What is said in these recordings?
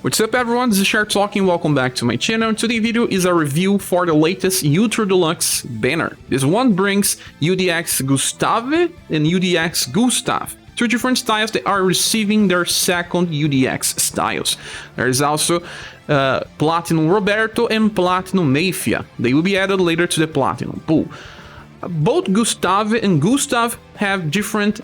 What's up everyone, this is Scher talking, welcome back to my channel. Today's video is a review for the latest Ultra Deluxe banner. This one brings UDX Gustave and UDX Gustaf, two different styles that are receiving their second UDX styles. There is also Platinum Roberto and Platinum Meythia. They will be added later to the Platinum pool. Both Gustave and Gustaf have different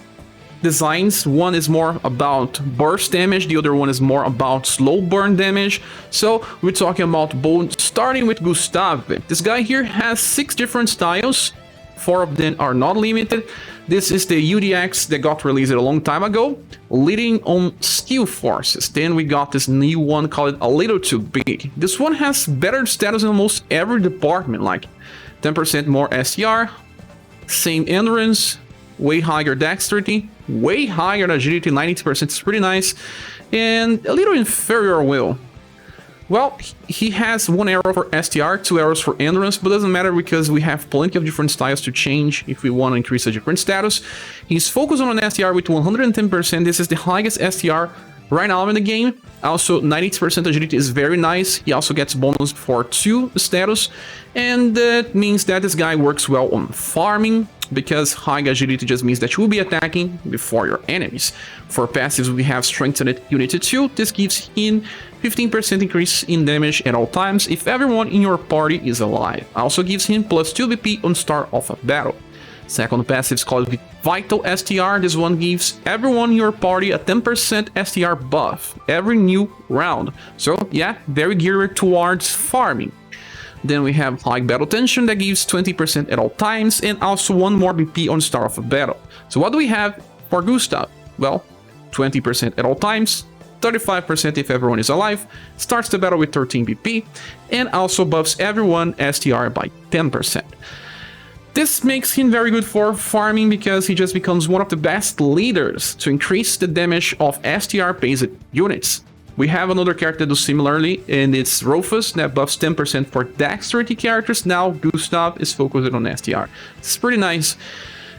designs. One is more about burst damage, the other one is more about slow burn damage. So we're talking about both, starting with Gustave. This guy here has 6 different styles, 4 of them are not limited. This is the UDX that got released a long time ago, leading on skill forces. Then we got this new one called A Little Too Big. This one has better status in almost every department, like 10% more SCR, same endurance, way higher dexterity, way higher agility, 90% is pretty nice, and a little inferior will. Well, he has 1 arrow for STR, 2 arrows for endurance, but doesn't matter because we have plenty of different styles to change if we want to increase a different status. He's focused on an STR with 110%. This is the highest STR right now in the game. Also, 90% agility is very nice. He also gets bonus for 2 status, and that means that this guy works well on farming, because high agility just means that you will be attacking before your enemies. For passives, we have Strengthened Unity 2. This gives him 15% increase in damage at all times if everyone in your party is alive. Also gives him plus 2 BP on start of a battle. Second passive is called Vital STR. This one gives everyone in your party a 10% STR buff every new round. So yeah, very geared towards farming. Then we have High Battle Tension that gives 20% at all times, and also 1 more BP on start of a battle. So what do we have for Gustave? Well, 20% at all times, 35% if everyone is alive, starts the battle with 13 BP, and also buffs everyone STR by 10%. This makes him very good for farming because he just becomes one of the best leaders to increase the damage of STR-based units. We have another character that does similarly, and it's Rufus that buffs 10% for dexterity characters. Now Gustave is focused on STR. It's pretty nice.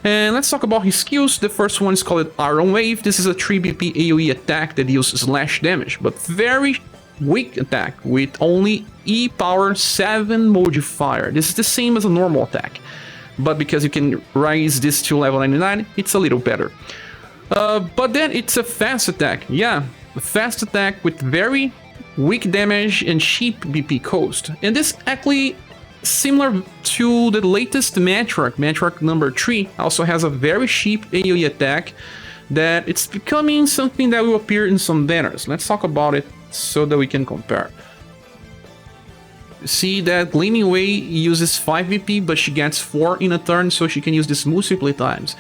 And let's talk about his skills. The first one is called Iron Wave. This is a 3 BP AoE attack that deals slash damage, but very weak attack with only E power 7 modifier. This is the same as a normal attack, but because you can raise this to level 99, it's a little better. But then it's a fast attack. Yeah, a fast attack with very weak damage and cheap BP cost. And this actually similar to the latest Matriarch number 3 also has a very cheap AoE attack that it's becoming something that will appear in some banners. Let's talk about it so that we can compare. See that Gleaming Way uses 5 BP, but she gets 4 in a turn, so she can use this multiple times.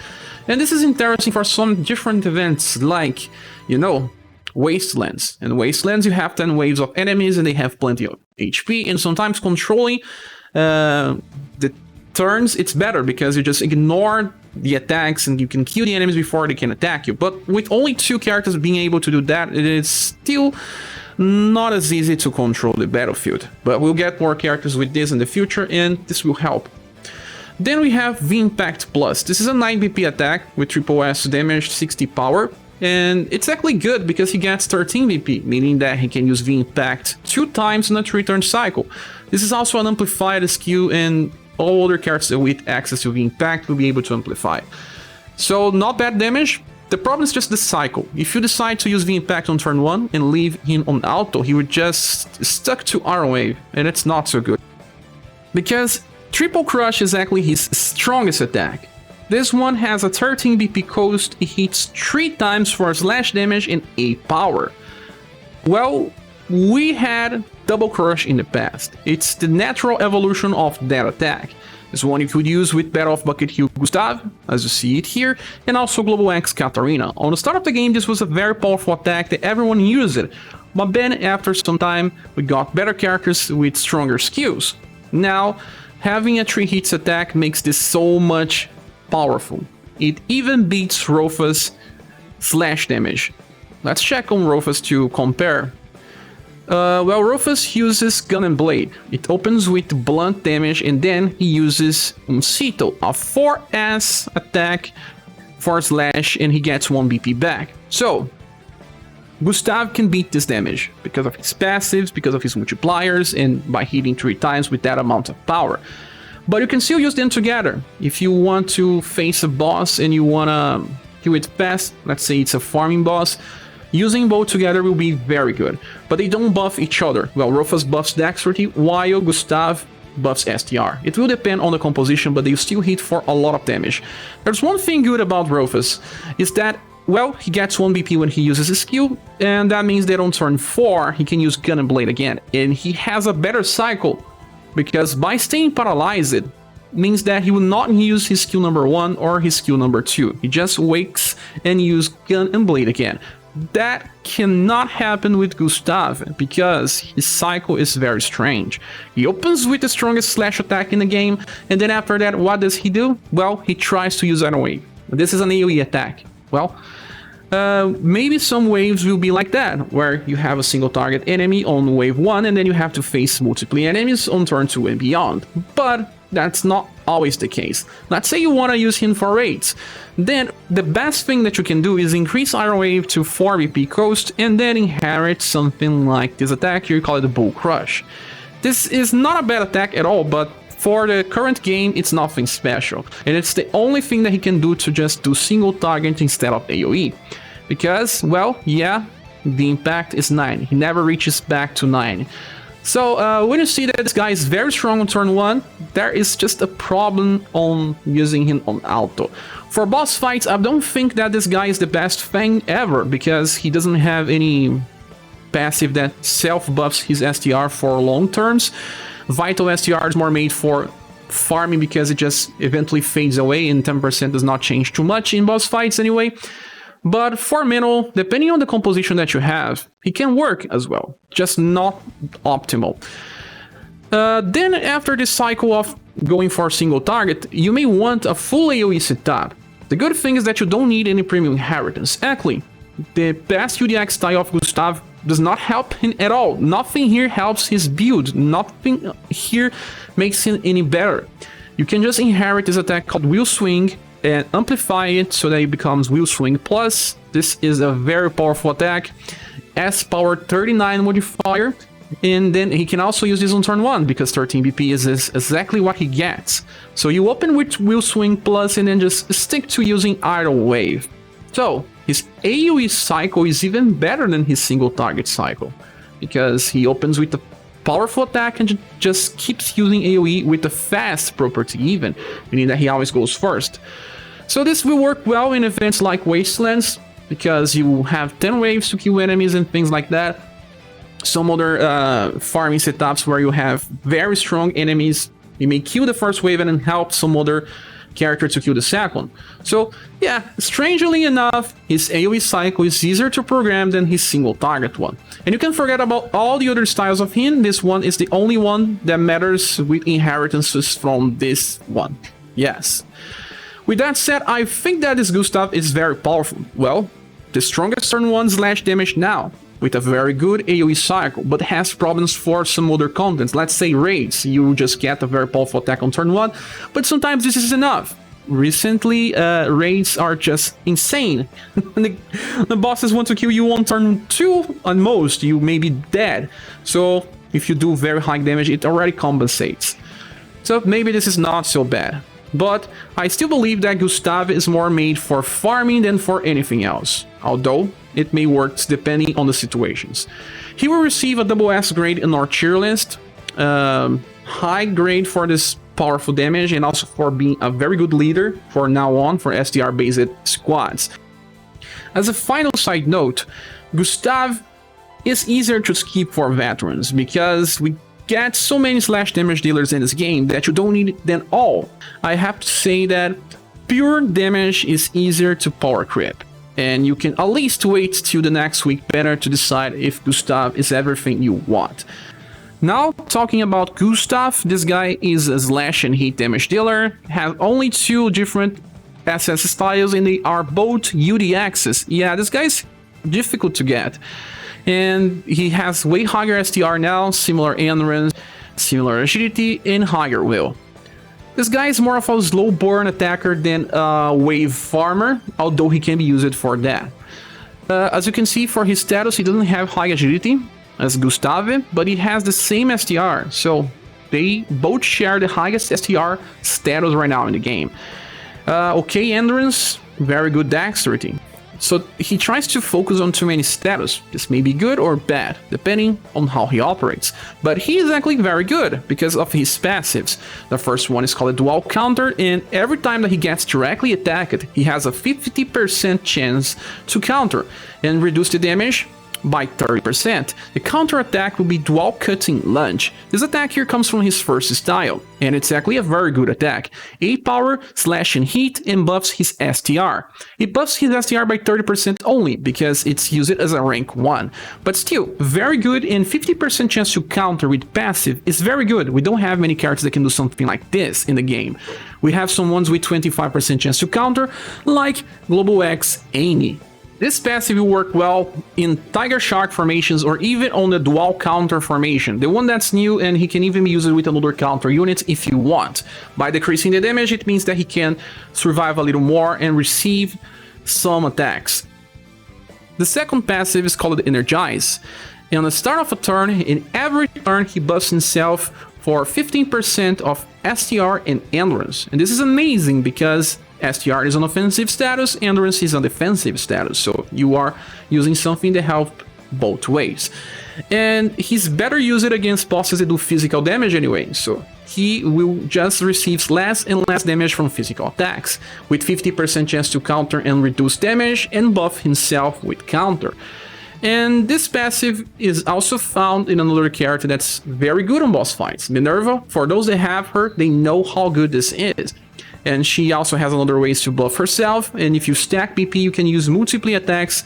And this is interesting for some different events, like, you know, Wastelands. In Wastelands, you have 10 waves of enemies, and they have plenty of HP, and sometimes controlling the turns, it's better, because you just ignore the attacks, and you can kill the enemies before they can attack you. But with only 2 characters being able to do that, it is still not as easy to control the battlefield, but we'll get more characters with this in the future, and this will help. Then we have V-Impact Plus. This is a 9 BP attack with triple S damage, 60 power, and it's actually good because he gets 13 BP, meaning that he can use V-Impact 2 times in a 3-turn cycle. This is also an amplified skill, and all other characters with access to V-Impact will be able to amplify. So not bad damage. The problem is just the cycle. If you decide to use V-Impact on turn 1 and leave him on auto, he would just stuck to Iron Wave, and it's not so good. Because Triple Crush is actually his strongest attack. This one has a 13 BP cost, it hits 3 times for slash damage and 8 power. Well, we had Double Crush in the past. It's the natural evolution of that attack. This one you could use with Battle of Bucket Hill Gustave, as you see it here, and also Global X Katarina. On the start of the game, this was a very powerful attack that everyone used it, but then after some time, we got better characters with stronger skills. Now, having a 3 hits attack makes this so much powerful. It even beats Rufus slash damage. Let's check on Rufus to compare. Well, Rufus uses Gun and Blade. It opens with blunt damage, and then he uses Cito, a 4S attack for slash, and he gets 1 BP back. So Gustave can beat this damage because of his passives, because of his multipliers, and by hitting 3 times with that amount of power. But you can still use them together. If you want to face a boss and you want to kill it fast, let's say it's a farming boss, using both together will be very good. But they don't buff each other. Well, Rufus buffs Dexterity, while Gustave buffs STR. It will depend on the composition, but they still hit for a lot of damage. There's one thing good about Rufus, is that, well, he gets 1 BP when he uses his skill, and that means that on turn 4, he can use Gun and Blade again. And he has a better cycle, because by staying paralyzed, means that he will not use his skill number 1 or his skill number 2. He just wakes and uses Gun and Blade again. That cannot happen with Gustave, because his cycle is very strange. He opens with the strongest slash attack in the game, and then after that, what does he do? Well, he tries to use Iron Wave. This is an AoE attack. Well, maybe some waves will be like that, where you have a single target enemy on wave 1, and then you have to face multiple enemies on turn 2 and beyond. But that's not always the case. Let's say you want to use him for raids. Then the best thing that you can do is increase Iron Wave to 4 BP coast and then inherit something like this attack here, call it the Bull Crush. This is not a bad attack at all, but for the current game it's nothing special. And it's the only thing that he can do to just do single target instead of AoE. Because, well, yeah, the impact is 9. He never reaches back to 9. So when you see that this guy is very strong on turn 1, there is just a problem on using him on auto. For boss fights, I don't think that this guy is the best thing ever, because he doesn't have any passive that self-buffs his STR for long terms. Vital STR is more made for farming, because it just eventually fades away and 10% does not change too much in boss fights anyway. But for Minnow, depending on the composition that you have, he can work as well, just not optimal. Then after this cycle of going for a single target, you may want a full AoE setup. The good thing is that you don't need any premium inheritance. Actually, the best UDX style of Gustave does not help him at all. Nothing here helps his build, nothing here makes him any better. You can just inherit this attack called Wheel Swing and amplify it so that it becomes Wheel Swing Plus. This is a very powerful attack, S power 39 modifier, and then he can also use this on turn 1 because 13 BP is exactly what he gets. So you open with Wheel Swing Plus and then just stick to using Iron Wave. So his AoE cycle is even better than his single target cycle, because he opens with the powerful attack and just keeps using AoE with the fast property even, meaning that he always goes first. So this will work well in events like Wastelands, because you have 10 waves to kill enemies and things like that. Some other farming setups where you have very strong enemies, you may kill the first wave and then help some other character to kill the second. So yeah, strangely enough, his AoE cycle is easier to program than his single target one. And you can forget about all the other styles of him. This one is the only one that matters with inheritances from this one. Yes. With that said, I think that this Gustave is very powerful. Well, the strongest turn 1 slash damage now, with a very good AoE cycle, but has problems for some other contents. Let's say raids, you just get a very powerful attack on turn 1, but sometimes this is enough. Recently, raids are just insane. The bosses want to kill you on turn 2 at most, you may be dead. So if you do very high damage, it already compensates. So maybe this is not so bad. But I still believe that Gustave is more made for farming than for anything else, although it may work depending on the situations. He will receive a double S grade in our tier list, high grade for this powerful damage and also for being a very good leader for now on for SDR based squads. As a final side note, Gustave is easier to skip for veterans because we get so many slash damage dealers in this game that you don't need them all. I have to say that pure damage is easier to power creep, and you can at least wait till the next week better to decide if Gustave is everything you want. Now, talking about Gustave, this guy is a slash and hit damage dealer, has only 2 different SS styles and they are both UDXs. Yeah, this guy's difficult to get. And he has way higher STR now, similar endurance, similar agility, and higher will. This guy is more of a slow burn attacker than a wave farmer, although he can be used for that. As you can see, for his status, he doesn't have high agility as Gustave, but he has the same STR, so they both share the highest STR status right now in the game. Okay endurance, very good dexterity. So he tries to focus on too many status. This may be good or bad, depending on how he operates. But he is actually very good because of his passives. The first one is called a dual counter, and every time that he gets directly attacked, he has a 50% chance to counter and reduce the damage by 30%. The counter attack will be dual cutting lunge. This attack here comes from his first style, and it's actually a very good attack. 8 power, slash and heat, and buffs his STR. It buffs his STR by 30% only because it's used as a rank 1. But still, very good, and 50% chance to counter with passive is very good. We don't have many characters that can do something like this in the game. We have some ones with 25% chance to counter, like Global X Anima. This passive will work well in Tiger Shark formations or even on the dual counter formation, the one that's new, and he can even be used with another counter unit if you want. By decreasing the damage, it means that he can survive a little more and receive some attacks. The second passive is called Energize. And on the start of a turn, in every turn he buffs himself for 15% of STR and Endurance. And this is amazing because STR is an offensive status, Endurance is a defensive status, so you are using something that helps both ways. And he's better used against bosses that do physical damage anyway, so he will just receive less and less damage from physical attacks, with 50% chance to counter and reduce damage, and buff himself with counter. And this passive is also found in another character that's very good on boss fights, Minerva. For those that have her, they know how good this is. And she also has another ways to buff herself, and if you stack BP, you can use multiple attacks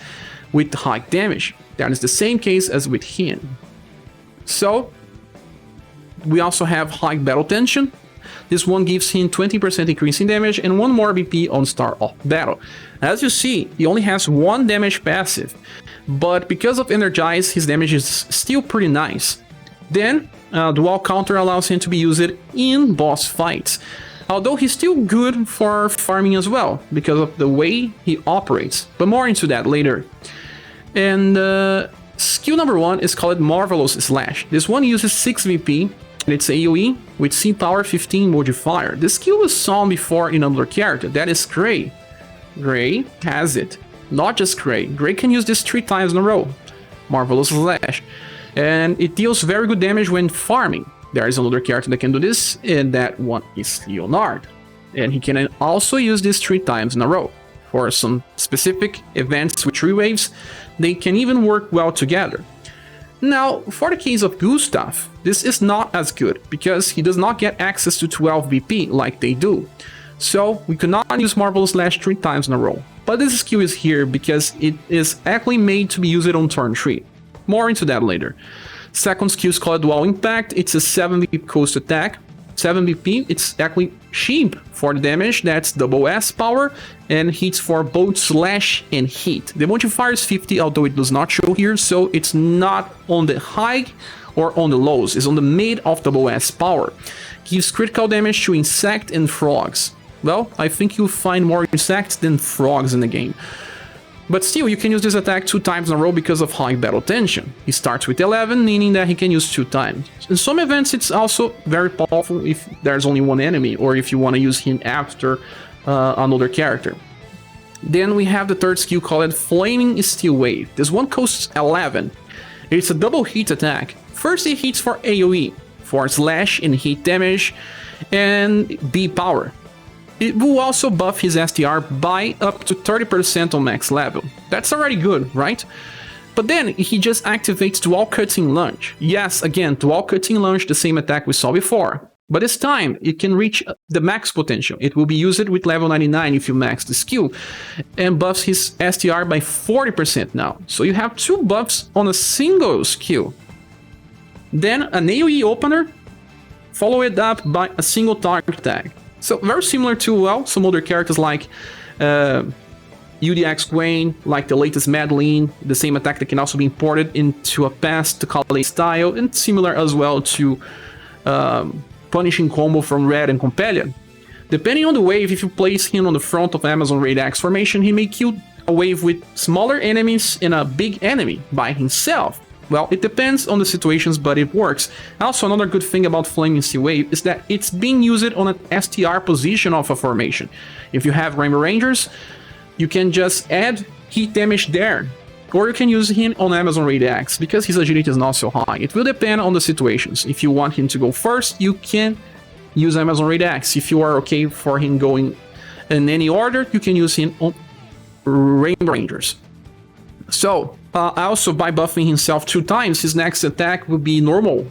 with high damage. That is the same case as with him. So, we also have high battle tension. This one gives him 20% increase in damage and 1 more BP on start of battle. As you see, he only has 1 damage passive, but because of Energize, his damage is still pretty nice. Then, dual counter allows him to be used in boss fights. Although he's still good for farming as well, because of the way he operates, but more into that later. And skill number 1 is called Marvelous Slash. This one uses 6 VP, and it's AoE with C power 15 modifier. This skill was shown before in another character, that is Gray. Gray has it, not just Gray. Gray can use this 3 times in a row, Marvelous Slash. And it deals very good damage when farming. There is another character that can do this, and that one is Leonard. And he can also use this 3 times in a row. For some specific events with 3 waves, they can even work well together. Now, for the case of Gustaf, this is not as good, because he does not get access to 12 VP like they do. So, we cannot use Marvelous Slash 3 times in a row. But this skill is here because it is actually made to be used on turn 3. More into that later. Second skill is called Dual Impact. It's a 7 VP coast attack. 7 VP, it's actually cheap for the damage. That's double S power and hits for both slash and heat. The modifier is 50, although it does not show here, so it's not on the high or on the lows. It's on the mid of double S power. Gives critical damage to insect and frogs. Well, I think you'll find more insects than frogs in the game. But still, you can use this attack 2 times in a row because of high battle tension. He starts with 11, meaning that he can use 2 times. In some events, it's also very powerful if there's only 1 enemy, or if you want to use him after another character. Then we have the third skill called Flaming Steel Wave. This one costs 11. It's a double hit attack. First, it hits for AoE, for slash and hit damage, and B power. It will also buff his STR by up to 30% on max level. That's already good, right? But then he just activates Dual Cutting Lunge. Yes, again, Dual Cutting Lunge, the same attack we saw before. But this time, it can reach the max potential. It will be used with level 99 if you max the skill, and buffs his STR by 40% now. So you have 2 buffs on a single skill. Then an AoE opener, follow it up by a single target attack. So very similar to, well, some other characters like UDX Gwen, like the latest Madeline, the same attack that can also be imported into a past Kale style, and similar as well to Punishing Combo from Red and Compellion. Depending on the wave, if you place him on the front of Amazon Raid X formation, he may kill wave with smaller enemies and a big enemy by himself? Well, it depends on the situations, but it works. Also, another good thing about Flaming Steel Wave is that it's being used on an STR position of a formation. If you have Rainbow Rangers, you can just add heat damage there. Or you can use him on Amazon Raid X, because his agility is not so high. It will depend on the situations. If you want him to go first, you can use Amazon Raid X. If you are okay for him going in any order, you can use him on Rainbow Rangers. So, also by buffing himself 2 times, his next attack will be normal.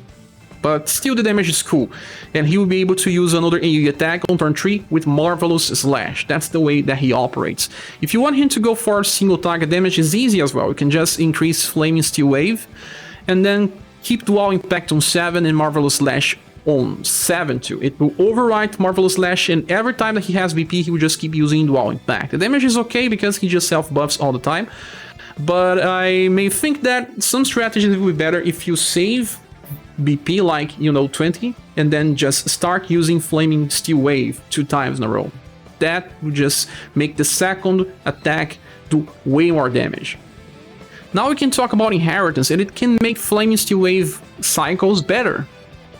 But still the damage is cool. And he will be able to use another AoE attack on turn 3 with Marvelous Slash. That's the way that he operates. If you want him to go for single target damage, it's easy as well. You can just increase Flaming Steel Wave and then keep Dual Impact on 7 and Marvelous Slash on 7 too. It will overwrite Marvelous Slash, and every time that he has BP, he will just keep using Dual Impact. The damage is okay because he just self-buffs all the time. But I may think that some strategies will be better if you save BP like, 20, and then just start using Flaming Steel Wave 2 times in a row. That would just make the second attack do way more damage. Now we can talk about inheritance, and it can make Flaming Steel Wave cycles better.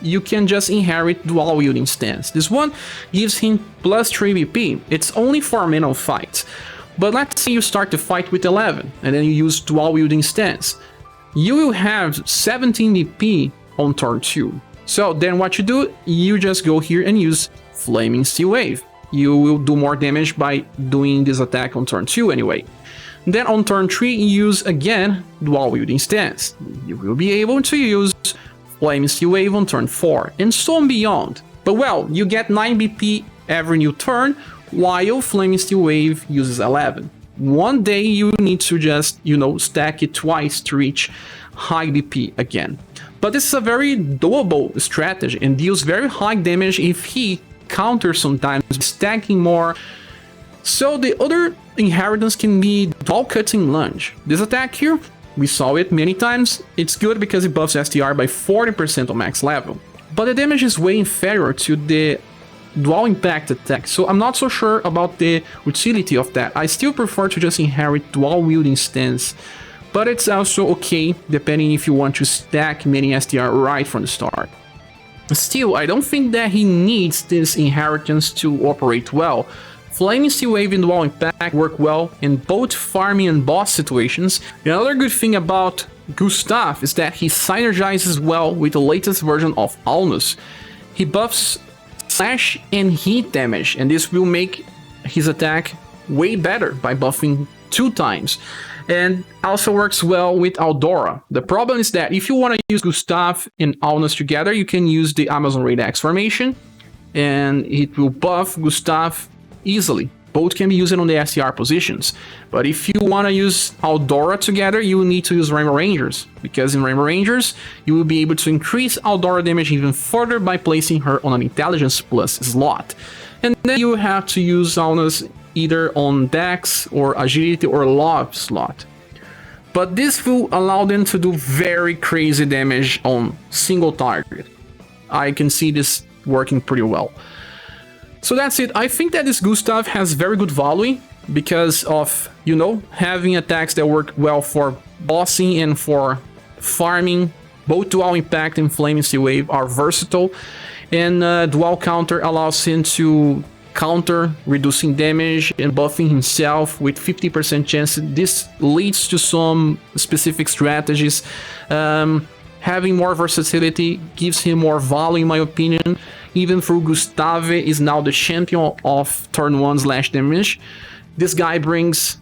You can just inherit Dual Wielding Stance. This one gives him plus 3 BP. It's only for mental fights. But let's say you start the fight with 11, and then you use Dual Wielding Stance. You will have 17 BP on turn 2. So then what you do, you just go here and use Flaming Steel Wave. You will do more damage by doing this attack on turn 2 anyway. Then on turn 3, you use again Dual Wielding Stance. You will be able to use Flaming Steel Wave on turn 4, and so on beyond. But well, you get 9 BP every new turn, while Flaming Steel Wave uses 11. One day you need to just, stack it twice to reach high BP again. But this is a very doable strategy and deals very high damage if he counters sometimes, stacking more. So the other inheritance can be Dual Cutting Lunge. This attack here, we saw it many times. It's good because it buffs STR by 40% on max level. But the damage is way inferior to the Dual Impact attack, so I'm not so sure about the utility of that. I still prefer to just inherit Dual Wielding Stance, but it's also okay depending if you want to stack many STR right from the start. Still, I don't think that he needs this inheritance to operate well. Flaming Steel Wave and Dual Impact work well in both farming and boss situations. Another good thing about Gustaf is that he synergizes well with the latest version of Alnus. He buffs slash and heat damage, and this will make his attack way better by buffing 2 times. And also works well with Aldora. The problem is that if you want to use Gustaf and Alnus together, you can use the Amazon Raid X formation, and it will buff Gustaf easily. Both can be used on the STR positions. But if you want to use Aldora together, you will need to use Rainbow Rangers, because in Rainbow Rangers, you will be able to increase Aldora damage even further by placing her on an Intelligence Plus slot. And then you have to use Alnus either on Dex or Agility or Love slot. But this will allow them to do very crazy damage on single target. I can see this working pretty well. So that's it. I think that this Gustaf has very good value because of, having attacks that work well for bossing and for farming. Both Dual Impact and Flaming Steel Wave are versatile, and Dual Counter allows him to counter, reducing damage and buffing himself with 50% chance. This leads to some specific strategies. Having more versatility gives him more value in my opinion. Even though Gustave is now the champion of turn 1 slash damage, this guy brings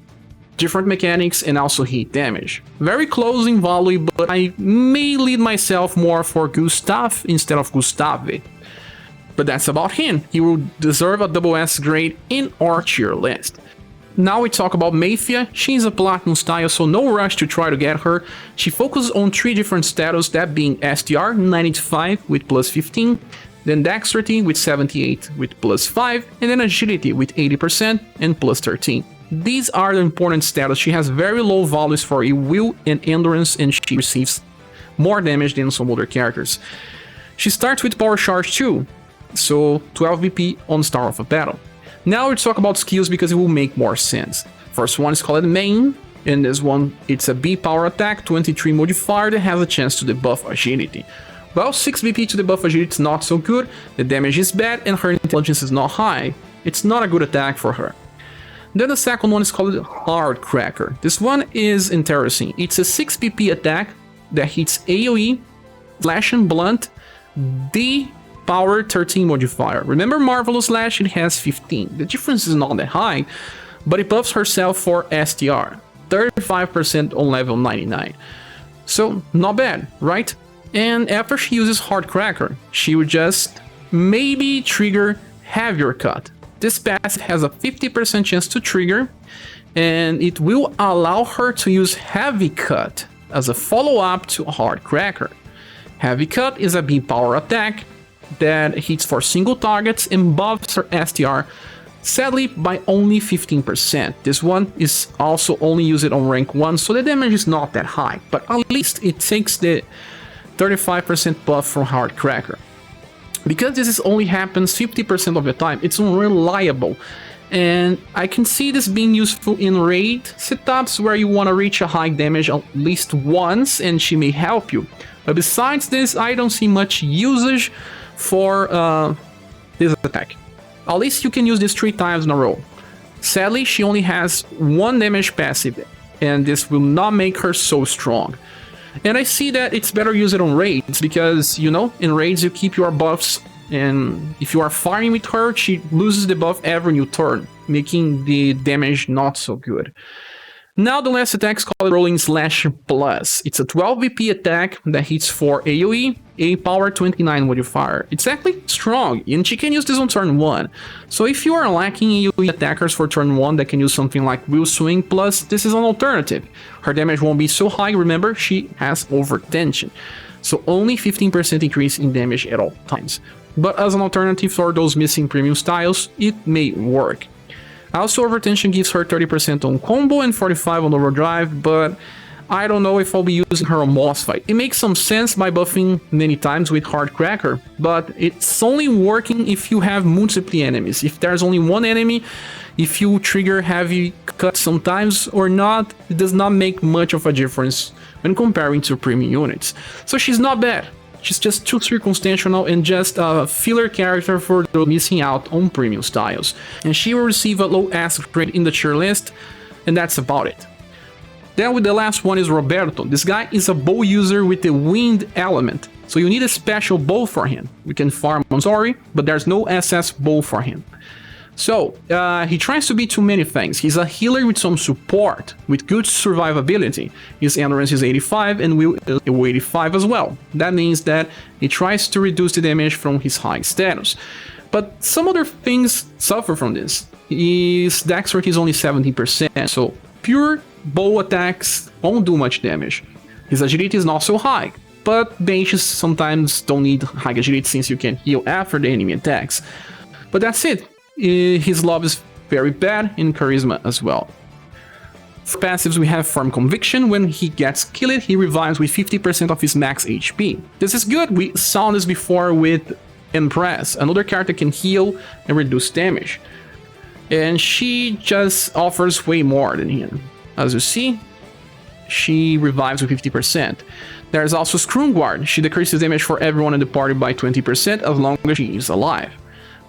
different mechanics and also heat damage. Very close in value, but I may lead myself more for Gustaf instead of Gustave. But that's about him. He will deserve a double S grade in our tier list. Now we talk about Meythia. She's a Platinum style, so no rush to try to get her. She focuses on 3 different status, that being STR 95 with plus 15, then Dexterity with 78 with plus 5, and then Agility with 80% and plus 13. These are the important status. She has very low values for Will and Endurance, and she receives more damage than some other characters. She starts with Power Charge 2, so 12 BP on start of a battle. Now let's talk about skills because it will make more sense. First one is called Main, and this one, it's a B power attack, 23 modifier that has a chance to debuff agility. Well, 6 BP to debuff agility is not so good, the damage is bad, and her intelligence is not high. It's not a good attack for her. Then the second one is called Hard Cracker. This one is interesting. It's a 6 BP attack that hits AoE, Slash and Blunt, D power 13 modifier. Remember Marvelous Slash, it has 15. The difference is not that high, but it buffs herself for STR. 35% on level 99. So, not bad, right? And after she uses Hard Cracker, she would just maybe trigger Heavier Cut. This passive has a 50% chance to trigger, and it will allow her to use Heavy Cut as a follow-up to Hard Cracker. Heavy Cut is a B power attack that hits for single targets and buffs her STR, sadly by only 15%. This one is also only used on rank 1, so the damage is not that high, but at least it takes the 35% buff from Hard Cracker. Because this only happens 50% of the time, it's unreliable, and I can see this being useful in raid setups where you want to reach a high damage at least once and she may help you. But besides this, I don't see much usage for this attack. At least you can use this 3 times in a row. Sadly, she only has 1 damage passive, and this will not make her so strong. And I see that it's better used on raids, because, you know, in raids you keep your buffs, and if you are farming with her, she loses the buff every new turn, making the damage not so good. Now the last attack is called Rolling Slash Plus. It's a 12 BP attack that hits for AoE, A power 29 modifier. It's actually strong, and she can use this on turn 1. So if you are lacking AoE attackers for turn 1 that can use something like Will Swing Plus, this is an alternative. Her damage won't be so high, remember, she has Overtension. So only 15% increase in damage at all times. But as an alternative for those missing premium styles, it may work. Also, Overtension gives her 30% on combo and 45% on overdrive, but I don't know if I'll be using her on boss fight. It makes some sense by buffing many times with Hard Cracker, but it's only working if you have multiple enemies. If there's only one enemy, if you trigger Heavy Cut sometimes or not, it does not make much of a difference when comparing to premium units. So she's not bad. She's just too circumstantial and just a filler character for those missing out on premium styles. And she will receive a low aspect rate in the tier list, and that's about it. Then with the last one is Roberto. This guy is a bow user with the wind element, so you need a special bow for him. You can farm on Zori, but there's no SS bow for him. So, he tries to be too many things. He's a healer with some support, with good survivability. His endurance is 85 and will 85 as well. That means that he tries to reduce the damage from his high status. But some other things suffer from this. His dexterity is only 70%, so pure bow attacks won't do much damage. His agility is not so high, but benches sometimes don't need high agility since you can heal after the enemy attacks. But that's it. His love is very bad, in charisma as well. For passives, we have Firm Conviction. When he gets killed, he revives with 50% of his max HP. This is good. We saw this before with Impress. Another character can heal and reduce damage. And she just offers way more than him. As you see, she revives with 50%. There's also Scroomguard. She decreases damage for everyone in the party by 20% as long as she is alive.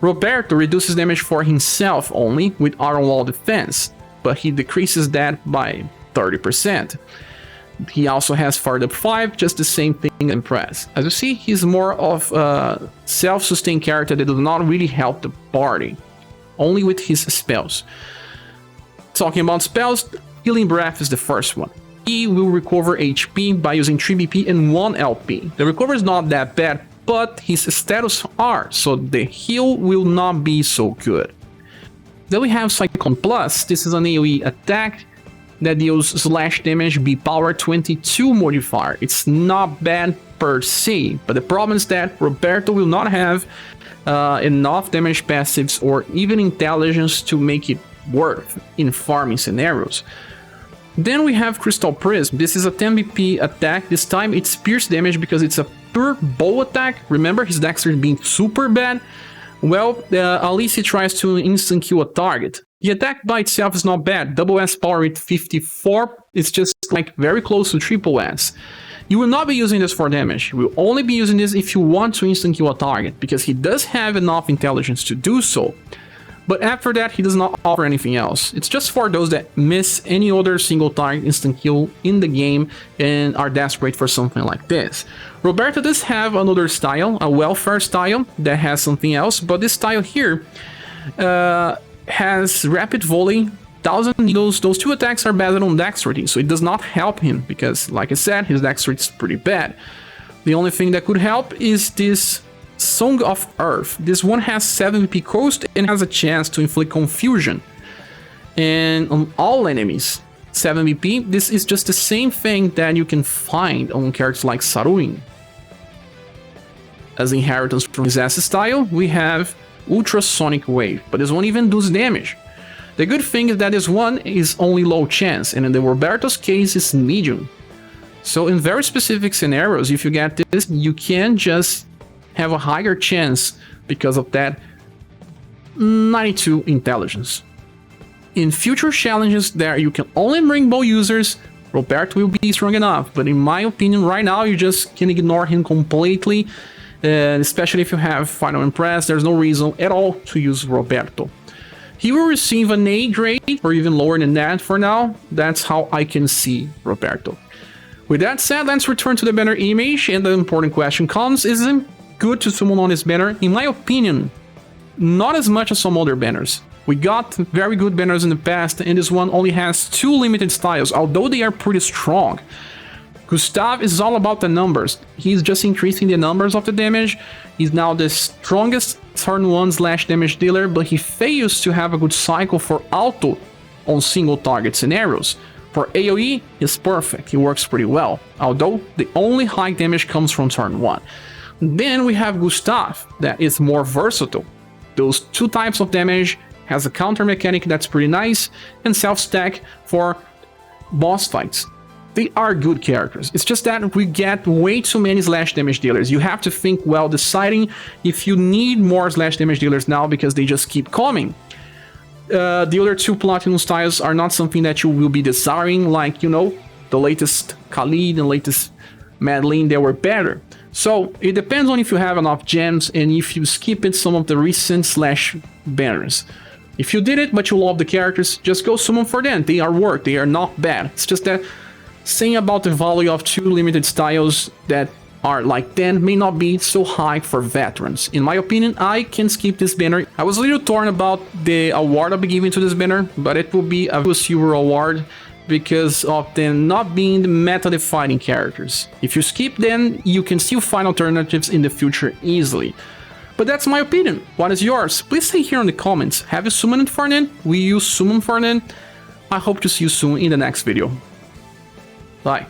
Roberto reduces damage for himself only with Iron Wall Defense, but he decreases that by 30%. He also has Fired Up 5, just the same thing in Impress. As you see, he's more of a self-sustained character that does not really help the party, only with his spells. Talking about spells, Healing Breath is the first one. He will recover HP by using 3 BP and 1 LP. The recovery is not that bad, but his status are, so the heal will not be so good. Then we have Cyclone Plus. This is an AoE attack that deals slash damage B power 22 modifier. It's not bad per se, but the problem is that Roberto will not have enough damage passives or even intelligence to make it worth in farming scenarios. Then we have Crystal Prism. This is a 10 BP attack. This time it's pierce damage because it's a pure bow attack. Remember, his dexterity being super bad. Well, at least he tries to instant kill a target. The attack by itself is not bad. Double S power with 54 is just like very close to triple S. You will not be using this for damage. You will only be using this if you want to instant kill a target, because he does have enough intelligence to do so. But after that, he does not offer anything else. It's just for those that miss any other single target instant kill in the game and are desperate for something like this. Roberto does have another style, a welfare style, that has something else, but this style here has rapid volley, 1000 needles. Those two attacks are based on dexterity, so it does not help him because, like I said, his dexterity is pretty bad. The only thing that could help is this Song of Earth. This one has 7 VP cost and has a chance to inflict confusion and on all enemies. 7 VP, this is just the same thing that you can find on characters like Saruin. As inheritance from his S style, we have Ultrasonic Wave, but this one even does damage. The good thing is that this one is only low chance, and in the Roberto's case is medium. So in very specific scenarios, if you get this, you can just have a higher chance because of that 92 intelligence. In future challenges that you can only bring bow users, Roberto will be strong enough, but in my opinion right now you just can ignore him completely, especially if you have Final Impress. There's no reason at all to use Roberto. He will receive an A grade or even lower than that for now. That's how I can see Roberto. With that said, let's return to the banner image, and the important question comes, is it good to summon on this banner? In my opinion, not as much as some other banners. We got very good banners in the past, and this one only has 2 limited styles, although they are pretty strong. Gustave is all about the numbers. He's just increasing the numbers of the damage. He's now the strongest turn 1 slash damage dealer, but he fails to have a good cycle for auto on single target scenarios. For AoE, he's perfect. He works pretty well, although the only high damage comes from turn 1. Then we have Gustave, that is more versatile. Those 2 types of damage, has a counter mechanic that's pretty nice, and self-stack for boss fights. They are good characters. It's just that we get way too many slash damage dealers. You have to think well deciding if you need more slash damage dealers now because they just keep coming. The other 2 platinum styles are not something that you will be desiring, like, you know, the latest Khalid and latest Madeline, they were better. So it depends on if you have enough gems and if you skip it some of the recent slash banners. If you did it but you love the characters, just go summon for them. They are worth, they are not bad. It's just that saying about the value of 2 limited styles that are like 10 may not be so high for veterans. In my opinion, I can skip this banner. I was a little torn about the award I'll be giving to this banner, but it will be a silver award because of them not being the meta-defining characters. If you skip them, you can still find alternatives in the future easily. But that's my opinion. What is yours? Please say here in the comments. Have you summoned for them? Will you summon for them? I hope to see you soon in the next video. Bye.